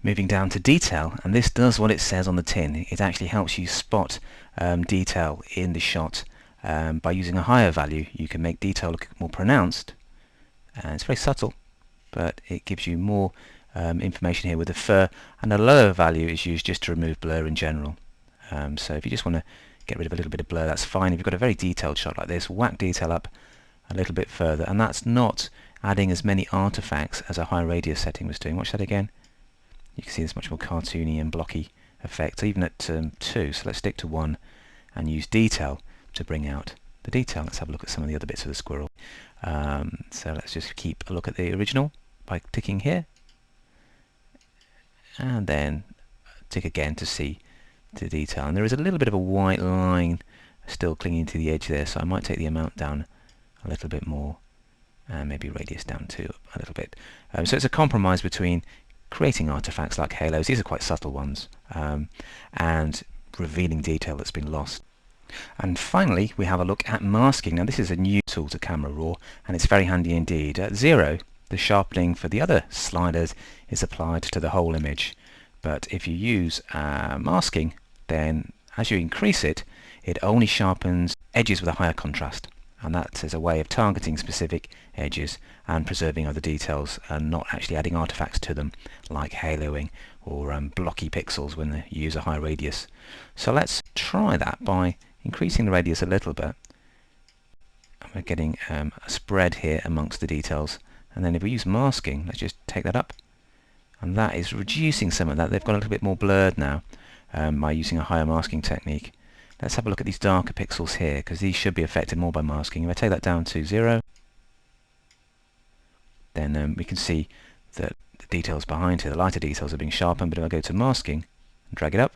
Moving down to detail, and this does what it says on the tin. It actually helps you spot detail in the shot. By using a higher value, you can make detail look more pronounced, and it's very subtle, but it gives you more information here with the fur, and a lower value is used just to remove blur in general. So if you just want to get rid of a little bit of blur, that's fine. If you've got a very detailed shot like this, whack detail up a little bit further, and that's not adding as many artifacts as a high radius setting was doing. Watch that again. You can see this much more cartoony and blocky effect, even at 2. So let's stick to 1 and use detail to bring out the detail. Let's have a look at some of the other bits of the squirrel. So let's just keep a look at the original by ticking here, and then tick again to see the detail. And there is a little bit of a white line still clinging to the edge there, so I might take the amount down a little bit more, and maybe radius down too a little bit. So it's a compromise between creating artifacts like halos, these are quite subtle ones, and revealing detail that's been lost. And finally we have a look at masking. Now this is a new tool to Camera Raw, and it's very handy indeed. At 0, the sharpening for the other sliders is applied to the whole image, but if you use masking, then as you increase it, it only sharpens edges with a higher contrast, and that is a way of targeting specific edges and preserving other details and not actually adding artifacts to them like haloing or blocky pixels when you use a high radius. So let's try that by increasing the radius a little bit. We're getting a spread here amongst the details, and then if we use masking, let's just take that up, and that is reducing some of that. They've got a little bit more blurred now by using a higher masking technique. Let's have a look at these darker pixels here, because these should be affected more by masking. If I take that down to 0, then we can see that the details behind here, the lighter details, are being sharpened. But if I go to masking and drag it up,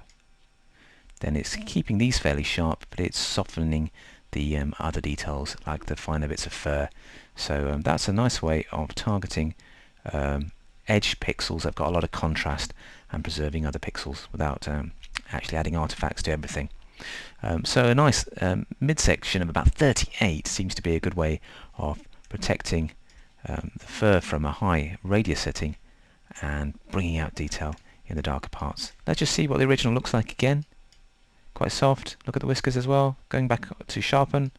then it's keeping these fairly sharp, but it's softening the other details like the finer bits of fur. So that's a nice way of targeting edge pixels that've got a lot of contrast and preserving other pixels without actually adding artifacts to everything. So a nice midsection of about 38 seems to be a good way of protecting the fur from a high radius setting and bringing out detail in the darker parts. Let's just see what the original looks like again. Quite soft. Look at the whiskers as well. Going back to sharpen.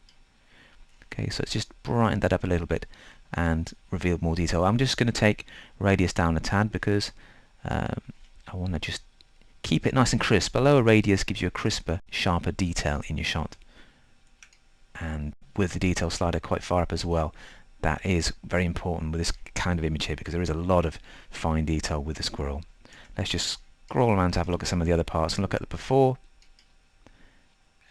Okay, so it's just brightened that up a little bit and revealed more detail. I'm just going to take radius down a tad because I want to just keep it nice and crisp. A lower radius gives you a crisper, sharper detail in your shot. And with the detail slider quite far up as well, that is very important with this kind of image here, because there is a lot of fine detail with the squirrel. Let's just scroll around to have a look at some of the other parts and look at the before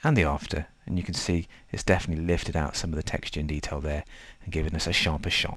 and the after, and you can see it's definitely lifted out some of the texture and detail there and given us a sharper shot.